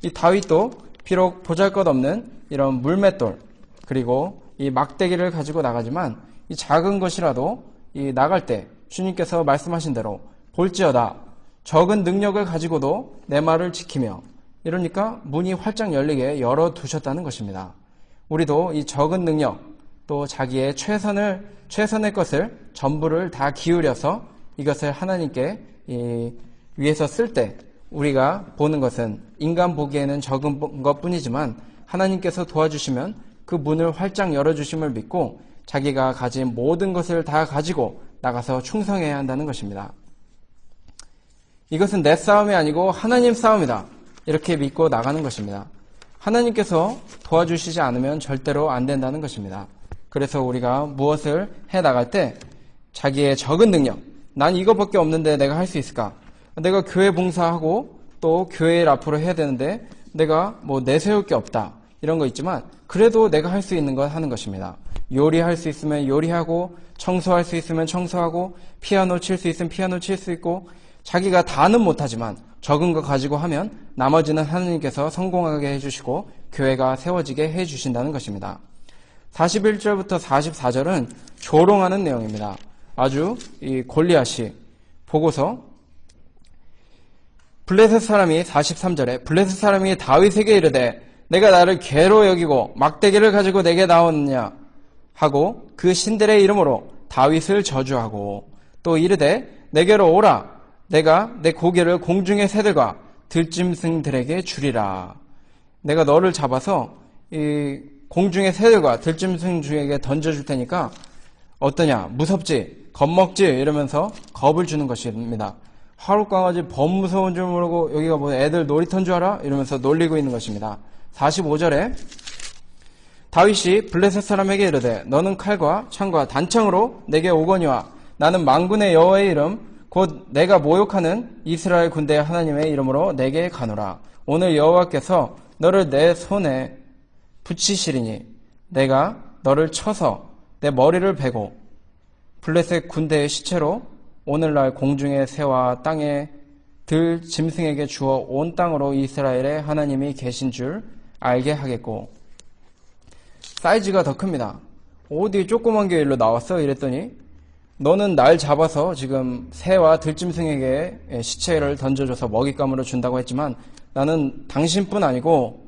이 다윗도 비록 보잘것없는 이런 물맷돌 그리고 이 막대기를 가지고 나가지만 이 작은 것이라도 이 나갈 때 주님께서 말씀하신 대로 볼지어다 적은 능력을 가지고도 내 말을 지키며 이러니까 문이 활짝 열리게 열어두셨다는 것입니다. 우리도 이 적은 능력 또 자기의 최선의 것을 전부를 다 기울여서 이것을 하나님께 위해서 쓸 때 우리가 보는 것은 인간 보기에는 적은 것뿐이지만 하나님께서 도와주시면 그 문을 활짝 열어주심을 믿고 자기가 가진 모든 것을 다 가지고 나가서 충성해야 한다는 것입니다. 이것은 내 싸움이 아니고 하나님 싸움이다. 이렇게 믿고 나가는 것입니다. 하나님께서 도와주시지 않으면 절대로 안 된다는 것입니다. 그래서 우리가 무엇을 해 나갈 때 자기의 적은 능력, 난 이것밖에 없는데 내가 할 수 있을까? 내가 교회 봉사하고 또 교회 일 앞으로 해야 되는데 내가 뭐 내세울 게 없다. 이런 거 있지만 그래도 내가 할 수 있는 것 하는 것입니다. 요리할 수 있으면 요리하고 청소할 수 있으면 청소하고 피아노 칠 수 있으면 피아노 칠 수 있고 자기가 다는 못하지만 적은 거 가지고 하면 나머지는 하나님께서 성공하게 해주시고 교회가 세워지게 해주신다는 것입니다. 41절부터 44절은 조롱하는 내용입니다. 아주 이 골리앗이 보고서 블레셋 사람이 43절에 블레셋 사람이 다윗에게 이르되 내가 나를 개로 여기고 막대기를 가지고 내게 나오느냐 하고 그 신들의 이름으로 다윗을 저주하고 또 이르되 내게로 오라 내가 내 고개를 공중의 새들과 들짐승들에게 주리라. 내가 너를 잡아서 이 공중의 새들과 들짐승들에게 던져줄 테니까 어떠냐 무섭지 겁먹지 이러면서 겁을 주는 것입니다. 하룻강아지 범 무서운 줄 모르고 여기가 뭐 애들 놀이터인 줄 알아? 이러면서 놀리고 있는 것입니다. 45절에 다윗이 블레셋 사람에게 이르되 너는 칼과 창과 단창으로 내게 오거니와 나는 만군의 여호와의 이름 곧 내가 모욕하는 이스라엘 군대의 하나님의 이름으로 내게 가노라. 오늘 여호와께서 너를 내 손에 붙이시리니 내가 너를 쳐서 내 머리를 베고 블레셋 군대의 시체로 오늘날 공중의 새와 땅의 들 짐승에게 주어 온 땅으로 이스라엘의 하나님이 계신 줄 알게 하겠고. 사이즈가 더 큽니다. 어디 조그만 게 일로 나왔어? 이랬더니 너는 날 잡아서 지금 새와 들짐승에게 시체를 던져줘서 먹잇감으로 준다고 했지만 나는 당신뿐 아니고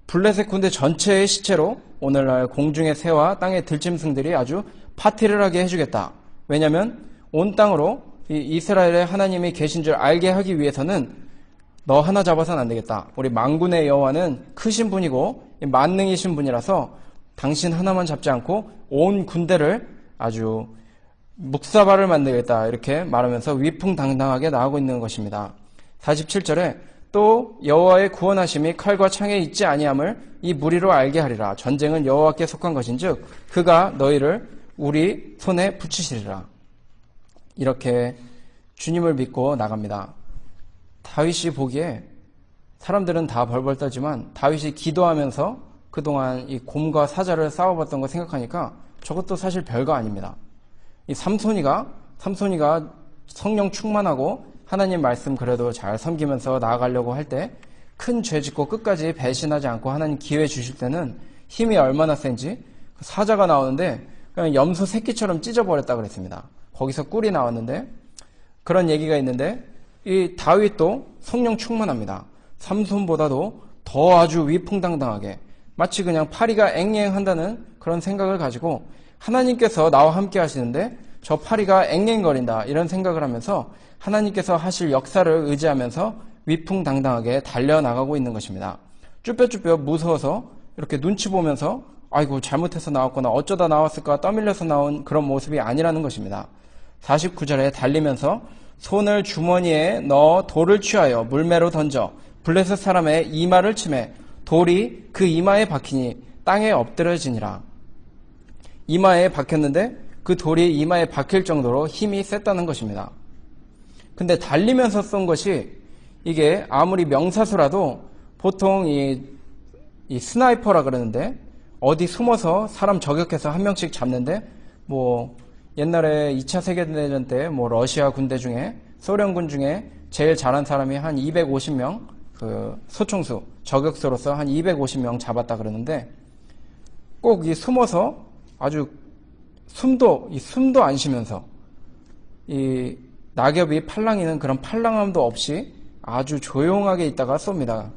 블레셋 군대 전체의 시체로 오늘날 공중의 새와 땅의 들짐승들이 아주 파티를 하게 해주겠다. 왜냐하면 온 땅으로 이스라엘의 하나님이 계신 줄 알게 하기 위해서는 너 하나 잡아서는 안 되겠다. 우리 만군의 여호와는 크신 분이고 만능이신 분이라서 당신 하나만 잡지 않고 온 군대를 아주 묵사발을 만들겠다. 이렇게 말하면서 위풍당당하게 나아가고 있는 것입니다. 47절에 또 여호와의 구원하심이 칼과 창에 있지 아니함을 이 무리로 알게 하리라. 전쟁은 여호와께 속한 것인즉 그가 너희를 우리 손에 붙이시리라. 이렇게 주님을 믿고 나갑니다. 다윗이 보기에 사람들은 다 벌벌 떨지만 다윗이 기도하면서 그동안 이 곰과 사자를 싸워봤던 거 생각하니까 저것도 사실 별거 아닙니다. 이 삼손이가 성령 충만하고 하나님 말씀 그래도 잘 섬기면서 나아가려고 할 때 큰 죄 짓고 끝까지 배신하지 않고 하나님 기회 주실 때는 힘이 얼마나 센지 사자가 나오는데 그냥 염소 새끼처럼 찢어버렸다 그랬습니다. 거기서 꿀이 나왔는데 그런 얘기가 있는데 이 다윗도 성령 충만합니다. 삼손보다도 더 아주 위풍당당하게 마치 그냥 파리가 앵앵한다는 그런 생각을 가지고 하나님께서 나와 함께 하시는데 저 파리가 앵앵거린다 이런 생각을 하면서 하나님께서 하실 역사를 의지하면서 위풍당당하게 달려나가고 있는 것입니다. 쭈뼛쭈뼛 무서워서 이렇게 눈치 보면서 아이고 잘못해서 나왔구나 어쩌다 나왔을까 떠밀려서 나온 그런 모습이 아니라는 것입니다. 49절에 달리면서 손을 주머니에 넣어 돌을 취하여 물매로 던져 블레셋 사람의 이마를 치매 돌이 그 이마에 박히니 땅에 엎드려지니라. 이마에 박혔는데 그 돌이 이마에 박힐 정도로 힘이 셌다는 것입니다. 근데 달리면서 쏜 것이 이게 아무리 명사수라도 보통 이 스나이퍼라 그러는데 어디 숨어서 사람 저격해서 한 명씩 잡는데 뭐 옛날에 2차 세계대전 때 뭐 러시아 군대 중에 소련군 중에 제일 잘한 사람이 한 250명 그 소총수 저격수로서 한 250명 잡았다 그러는데 꼭 이 숨어서 아주 숨도 안 쉬면서 이 낙엽이 팔랑이는 그런 팔랑함도 없이 아주 조용하게 있다가 쏩니다.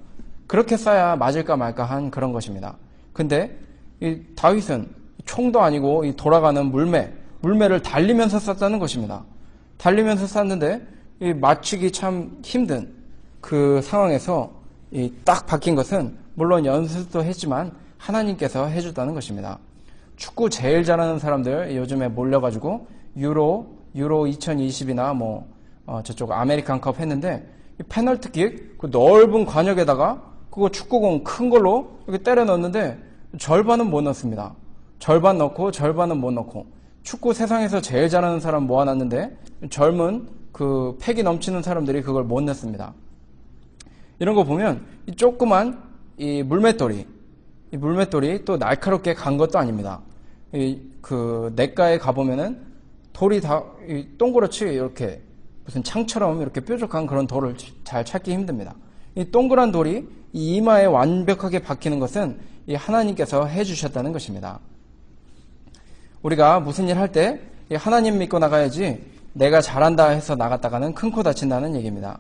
그렇게 쏴야 맞을까 말까 한 그런 것입니다. 근데 이 다윗은 총도 아니고 이 돌아가는 물매를 달리면서 쐈다는 것입니다. 달리면서 쐈는데 이 맞추기 참 힘든 그 상황에서 이 딱 박힌 것은 물론 연습도 했지만 하나님께서 해줬다는 것입니다. 축구 제일 잘하는 사람들 요즘에 몰려가지고 유로 2020이나 뭐 저쪽 아메리칸컵 했는데 이 페널티킥 그 넓은 관역에다가 그거 축구공 큰 걸로 이렇게 때려 넣었는데 절반은 못 넣습니다. 절반 넣고 절반은 못 넣고 축구 세상에서 제일 잘하는 사람 모아놨는데 젊은 그 패기 넘치는 사람들이 그걸 못 넣습니다. 이런 거 보면 이 조그만 이 물맷돌이 또 날카롭게 간 것도 아닙니다. 그 냇가에 가보면은 돌이 다 동그랗지 이렇게 무슨 창처럼 이렇게 뾰족한 그런 돌을 잘 찾기 힘듭니다. 이 동그란 돌이 이 이마에 완벽하게 박히는 것은 이 하나님께서 해주셨다는 것입니다. 우리가 무슨 일 할 때 하나님 믿고 나가야지 내가 잘한다 해서 나갔다가는 큰 코 다친다는 얘기입니다.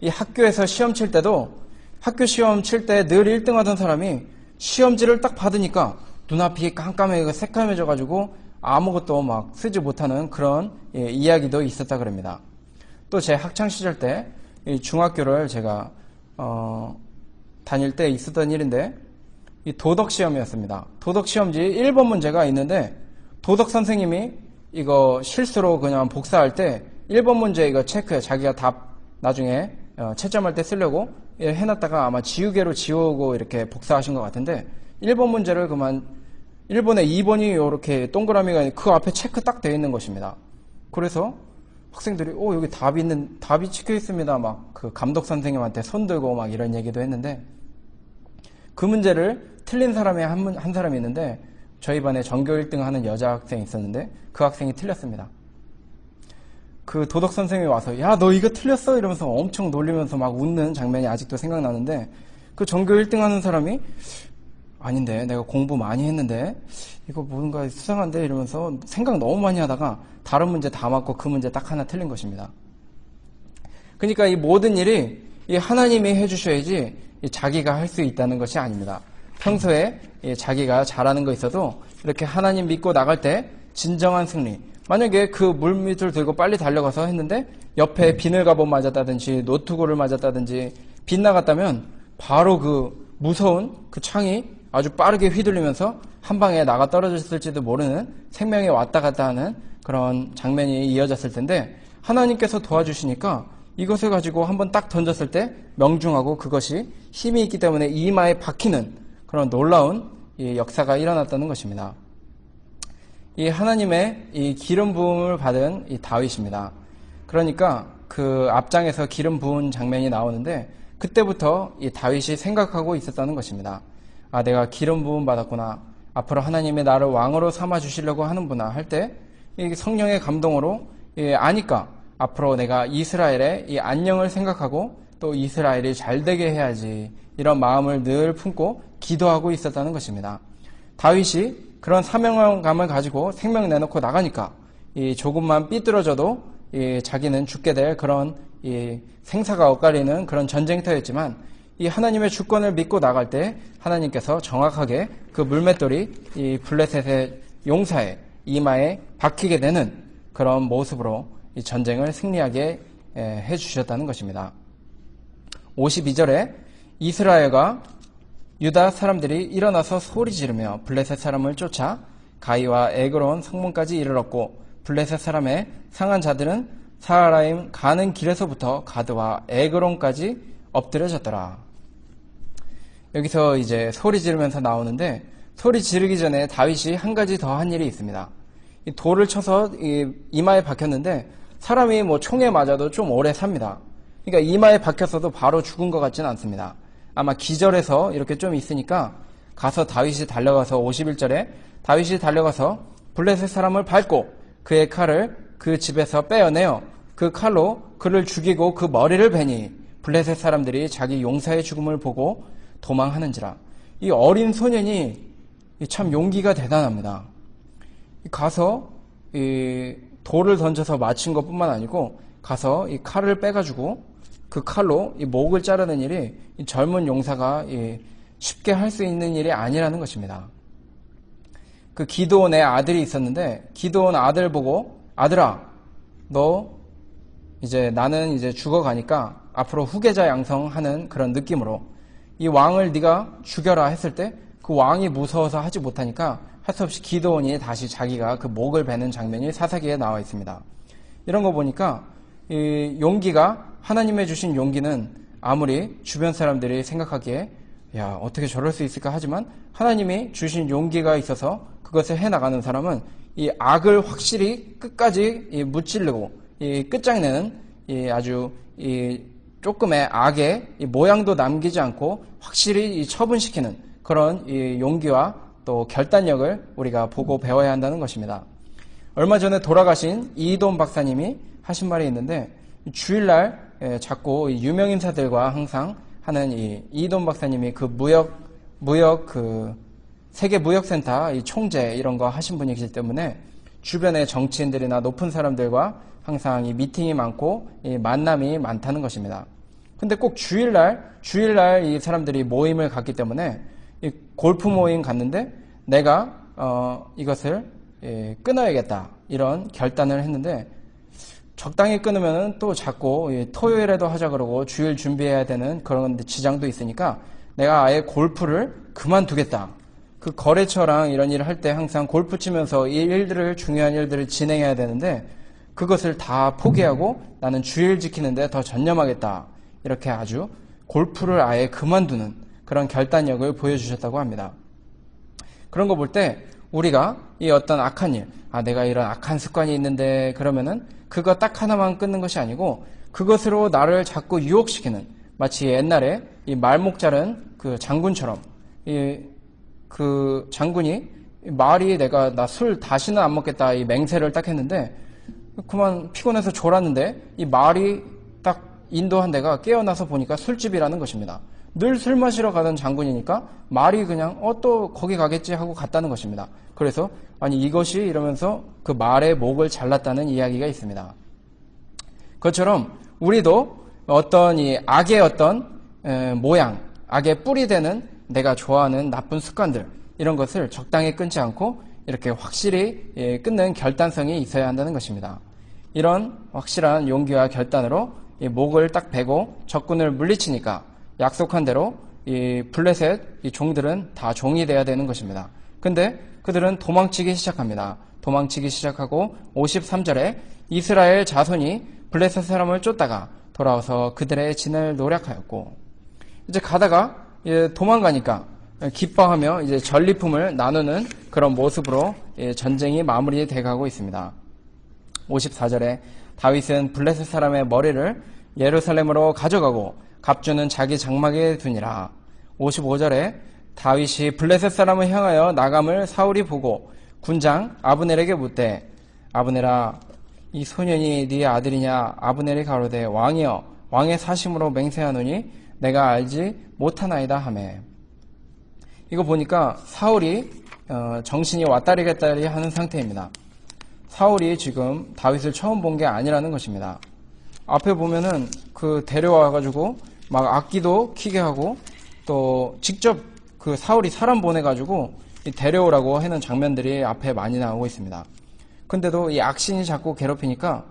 이 학교에서 시험 칠 때도 학교 시험 칠 때 늘 1등 하던 사람이 시험지를 딱 받으니까 눈앞이 깜깜하게 새까매져가지고 아무것도 막 쓰지 못하는 그런 이야기도 있었다 그럽니다. 또 제 학창시절 때 중학교를 제가 다닐 때 있었던 일인데 이 도덕시험이었습니다. 도덕시험지 1번 문제가 있는데 도덕 선생님이 이거 실수로 그냥 복사할 때 1번 문제 이거 체크해 자기가 답 나중에 채점할 때 쓰려고 해놨다가 아마 지우개로 지우고 이렇게 복사하신 것 같은데 1번 문제를 그만 1번에 2번이 이렇게 동그라미가 그 앞에 체크 딱 되어 있는 것입니다. 그래서 학생들이 여기 답이 찍혀 있습니다. 막 그 감독 선생님한테 손 들고 막 이런 얘기도 했는데 그 문제를 틀린 사람이 한 사람이 있는데 저희 반에 전교 1등 하는 여자 학생이 있었는데 그 학생이 틀렸습니다. 그 도덕 선생님이 와서 야 너 이거 틀렸어? 이러면서 엄청 놀리면서 막 웃는 장면이 아직도 생각나는데 그 전교 1등 하는 사람이 아닌데 내가 공부 많이 했는데 이거 뭔가 수상한데 이러면서 생각 너무 많이 하다가 다른 문제 다 맞고 그 문제 딱 하나 틀린 것입니다. 그러니까 이 모든 일이 이 하나님이 해주셔야지 자기가 할 수 있다는 것이 아닙니다. 평소에 자기가 잘하는 거 있어도 이렇게 하나님 믿고 나갈 때 진정한 승리. 만약에 그 물밑을 들고 빨리 달려가서 했는데 옆에 비늘갑옷 맞았다든지 노트구를 맞았다든지 빗나갔다면 바로 그 무서운 그 창이 아주 빠르게 휘둘리면서 한 방에 나가 떨어졌을지도 모르는 생명이 왔다 갔다 하는 그런 장면이 이어졌을 텐데, 하나님께서 도와주시니까 이것을 가지고 한번 딱 던졌을 때 명중하고 그것이 힘이 있기 때문에 이마에 박히는 그런 놀라운 이 역사가 일어났다는 것입니다. 이 하나님의 이 기름 부음을 받은 이 다윗입니다. 그러니까 그 앞장에서 기름 부은 장면이 나오는데, 그때부터 이 다윗이 생각하고 있었다는 것입니다. 아, 내가 기름 부음 받았구나. 앞으로 하나님이 나를 왕으로 삼아 주시려고 하는구나 할 때 이 성령의 감동으로 아니까 앞으로 내가 이스라엘의 이 안녕을 생각하고 또 이스라엘이 잘 되게 해야지, 이런 마음을 늘 품고 기도하고 있었다는 것입니다. 다윗이 그런 사명감을 가지고 생명 내놓고 나가니까 이 조금만 삐뚤어져도 자기는 죽게 될 그런 생사가 엇갈리는 그런 전쟁터였지만, 이 하나님의 주권을 믿고 나갈 때 하나님께서 정확하게 그 물맷돌이 이 블레셋의 용사의 이마에 박히게 되는 그런 모습으로 이 전쟁을 승리하게 해주셨다는 것입니다. 52절에 이스라엘과 유다 사람들이 일어나서 소리 지르며 블레셋 사람을 쫓아 가이와 에그론 성문까지 이르렀고, 블레셋 사람의 상한 자들은 사하라임 가는 길에서부터 가드와 에그론까지 엎드려졌더라. 여기서 이제 소리 지르면서 나오는데, 소리 지르기 전에 다윗이 한 가지 더 한 일이 있습니다. 이 돌을 쳐서 이마에 박혔는데, 사람이 뭐 총에 맞아도 좀 오래 삽니다. 그러니까 이마에 박혔어도 바로 죽은 것 같지는 않습니다. 아마 기절해서 이렇게 좀 있으니까 가서 다윗이 달려가서 51절에 다윗이 달려가서 블레셋 사람을 밟고 그의 칼을 그 집에서 빼어내어 그 칼로 그를 죽이고 그 머리를 베니 블레셋 사람들이 자기 용사의 죽음을 보고 도망하는지라. 이 어린 소년이 참 용기가 대단합니다. 가서 이 돌을 던져서 맞힌 것뿐만 아니고 가서 이 칼을 빼가지고 그 칼로 이 목을 자르는 일이 이 젊은 용사가 쉽게 할 수 있는 일이 아니라는 것입니다. 그 기드온의 아들이 있었는데, 기드온 아들 보고 아들아, 너 나는 이제 죽어가니까 앞으로 후계자 양성하는 그런 느낌으로 이 왕을 네가 죽여라 했을 때 그 왕이 무서워서 하지 못하니까 할 수 없이 기드온이 다시 자기가 그 목을 베는 장면이 사사기에 나와 있습니다. 이런 거 보니까 이 용기가, 하나님의 주신 용기는 아무리 주변 사람들이 생각하기에 야, 어떻게 저럴 수 있을까 하지만 하나님이 주신 용기가 있어서 그것을 해나가는 사람은 이 악을 확실히 끝까지 무찌르고 이 끝장내는 아주 조금의 악의 모양도 남기지 않고 확실히 처분시키는 그런 용기와 또 결단력을 우리가 보고 배워야 한다는 것입니다. 얼마 전에 돌아가신 이돈 박사님이 하신 말이 있는데, 주일날 자꾸 유명 인사들과 항상 하는 이돈 박사님이 그 세계 무역센터 총재 이런 거 하신 분이기 때문에 주변의 정치인들이나 높은 사람들과 항상 미팅이 많고 만남이 많다는 것입니다. 근데 꼭 주일날 이 사람들이 모임을 갖기 때문에 이 골프 모임 갔는데 내가 이것을 끊어야겠다 이런 결단을 했는데, 적당히 끊으면 또 자꾸 토요일에도 하자 그러고 주일 준비해야 되는 그런 지장도 있으니까 내가 아예 골프를 그만두겠다. 그 거래처랑 이런 일을 할 때 항상 골프 치면서 중요한 일들을 진행해야 되는데 그것을 다 포기하고 나는 주일 지키는데 더 전념하겠다. 이렇게 아주 골프를 아예 그만두는 그런 결단력을 보여주셨다고 합니다. 그런 거 볼 때 우리가 이 어떤 악한 일, 내가 이런 악한 습관이 있는데 그러면은 그거 딱 하나만 끊는 것이 아니고 그것으로 나를 자꾸 유혹시키는, 마치 옛날에 이 말목 자른 그 장군처럼 그 장군이 말이 나 술 다시는 안 먹겠다 이 맹세를 딱 했는데 그만 피곤해서 졸았는데 이 말이 딱 인도한 데가 깨어나서 보니까 술집이라는 것입니다. 늘 술 마시러 가던 장군이니까 말이 그냥 또 거기 가겠지 하고 갔다는 것입니다. 그래서 이것이 이러면서 그 말의 목을 잘랐다는 이야기가 있습니다. 그것처럼 우리도 어떤 이 악의 어떤 모양, 악의 뿌리 되는 내가 좋아하는 나쁜 습관들 이런 것을 적당히 끊지 않고 이렇게 확실히 끊는 결단성이 있어야 한다는 것입니다. 이런 확실한 용기와 결단으로 이 목을 딱 베고 적군을 물리치니까 약속한 대로 이 블레셋 이 종들은 다 종이 돼야 되는 것입니다. 근데 그들은 도망치기 시작합니다. 도망치기 시작하고 53절에 이스라엘 자손이 블레셋 사람을 쫓다가 돌아와서 그들의 진을 노략하였고, 이제 가다가 도망가니까 기뻐하며 이제 전리품을 나누는 그런 모습으로 전쟁이 마무리돼 가고 있습니다. 54절에 다윗은 블레셋 사람의 머리를 예루살렘으로 가져가고 갑주는 자기 장막에 두니라. 55절에 다윗이 블레셋 사람을 향하여 나감을 사울이 보고 군장 아브넬에게 묻되, 아브넬아, 이 소년이 네 아들이냐? 아브넬이 가로되, 왕이여, 왕의 사심으로 맹세하노니 내가 알지 못하나이다 하매. 이거 보니까 사울이 정신이 왔다리 갔다리 하는 상태입니다. 사울이 지금 다윗을 처음 본 게 아니라는 것입니다. 앞에 보면은 그 데려와가지고 막 악기도 키게 하고 또 직접 그 사울이 사람 보내가지고 데려오라고 하는 장면들이 앞에 많이 나오고 있습니다. 근데도 이 악신이 자꾸 괴롭히니까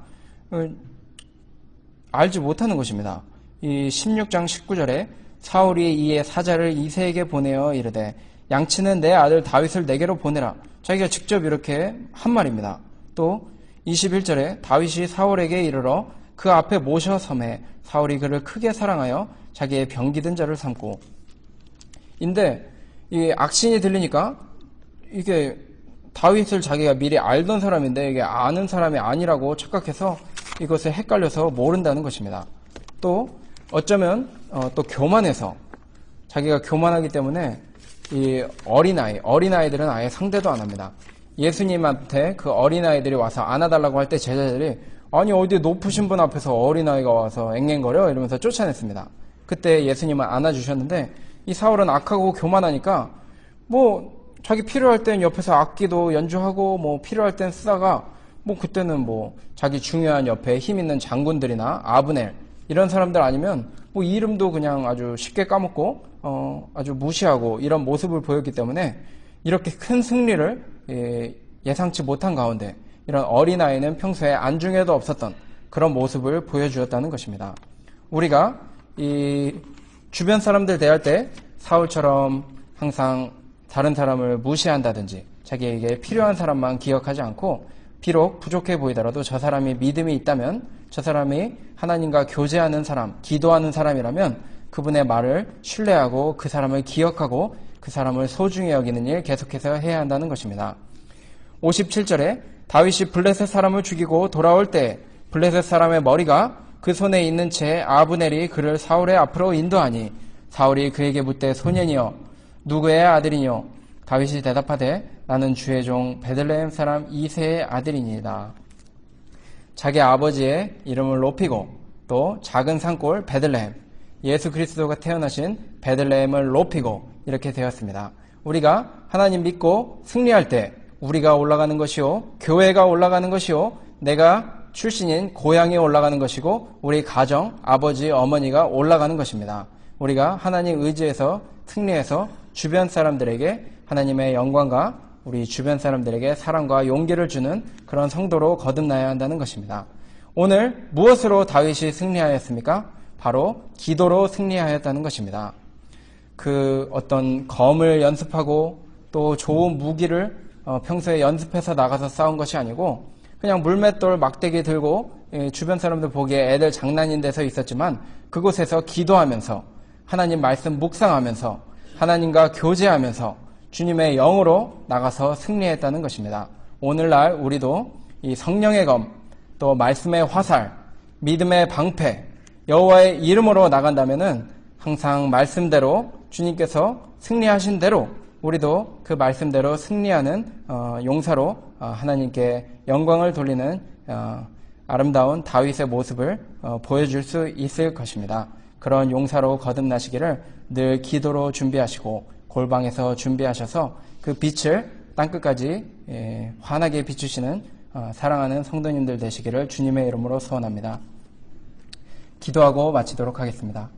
알지 못하는 것입니다. 이 16장 19절에 사울이 이에 사자를 이새에게 보내어 이르되, 양치는 내 아들 다윗을 내게로 보내라. 자기가 직접 이렇게 한 말입니다. 또 21절에 다윗이 사울에게 이르러 그 앞에 모셔 섬에 사울이 그를 크게 사랑하여 자기의 병기든 자를 삼고. 인데 이 악신이 들리니까 이게 다윗을 자기가 미리 알던 사람인데 이게 아는 사람이 아니라고 착각해서 이것을 헷갈려서 모른다는 것입니다. 또 어쩌면 또 교만해서, 자기가 교만하기 때문에 이 어린아이들은 아예 상대도 안 합니다. 예수님한테 그 어린아이들이 와서 안아달라고 할 때 제자들이, 아니 어디 높으신 분 앞에서 어린아이가 와서 앵앵거려? 이러면서 쫓아냈습니다. 그때 예수님은 안아주셨는데 이 사울은 악하고 교만하니까 뭐 자기 필요할 땐 옆에서 악기도 연주하고 뭐 필요할 땐 쓰다가 뭐 그때는 뭐 자기 중요한 옆에 힘 있는 장군들이나 아브넬 이런 사람들 아니면 뭐 이름도 그냥 아주 쉽게 까먹고 아주 무시하고 이런 모습을 보였기 때문에 이렇게 큰 승리를 예상치 못한 가운데 이런 어린아이는 평소에 안중에도 없었던 그런 모습을 보여주었다는 것입니다. 우리가 이 주변 사람들 대할 때 사울처럼 항상 다른 사람을 무시한다든지 자기에게 필요한 사람만 기억하지 않고, 비록 부족해 보이더라도 저 사람이 믿음이 있다면, 저 사람이 하나님과 교제하는 사람, 기도하는 사람이라면 그분의 말을 신뢰하고 그 사람을 기억하고 그 사람을 소중히 여기는 일 계속해서 해야 한다는 것입니다. 57절에 다윗이 블레셋 사람을 죽이고 돌아올 때 블레셋 사람의 머리가 그 손에 있는 채 아브넬이 그를 사울의 앞으로 인도하니 사울이 그에게 묻되, 소년이여 누구의 아들이뇨? 다윗이 대답하되, 나는 주의 종 베들레헴 사람 이새의 아들이니이다. 자기 아버지의 이름을 높이고 또 작은 산골 베들레헴, 예수 그리스도가 태어나신 베들레헴을 높이고 이렇게 되었습니다. 우리가 하나님 믿고 승리할 때 우리가 올라가는 것이요, 교회가 올라가는 것이요, 내가 출신인 고향이 올라가는 것이고 우리 가정, 아버지, 어머니가 올라가는 것입니다. 우리가 하나님 의지해서 승리해서 주변 사람들에게 하나님의 영광과 우리 주변 사람들에게 사랑과 용기를 주는 그런 성도로 거듭나야 한다는 것입니다. 오늘 무엇으로 다윗이 승리하였습니까? 바로 기도로 승리하였다는 것입니다. 그 어떤 검을 연습하고 또 좋은 무기를 평소에 연습해서 나가서 싸운 것이 아니고 그냥 물맷돌 막대기 들고 주변 사람들 보기에 애들 장난인 데서 있었지만 그곳에서 기도하면서 하나님 말씀 묵상하면서 하나님과 교제하면서 주님의 영으로 나가서 승리했다는 것입니다. 오늘날 우리도 이 성령의 검, 또 말씀의 화살, 믿음의 방패, 여호와의 이름으로 나간다면은 항상 말씀대로 주님께서 승리하신 대로 우리도 그 말씀대로 승리하는 용사로 하나님께 영광을 돌리는 아름다운 다윗의 모습을 보여줄 수 있을 것입니다. 그런 용사로 거듭나시기를 늘 기도로 준비하시고 골방에서 준비하셔서 그 빛을 땅끝까지 환하게 비추시는 사랑하는 성도님들 되시기를 주님의 이름으로 소원합니다. 기도하고 마치도록 하겠습니다.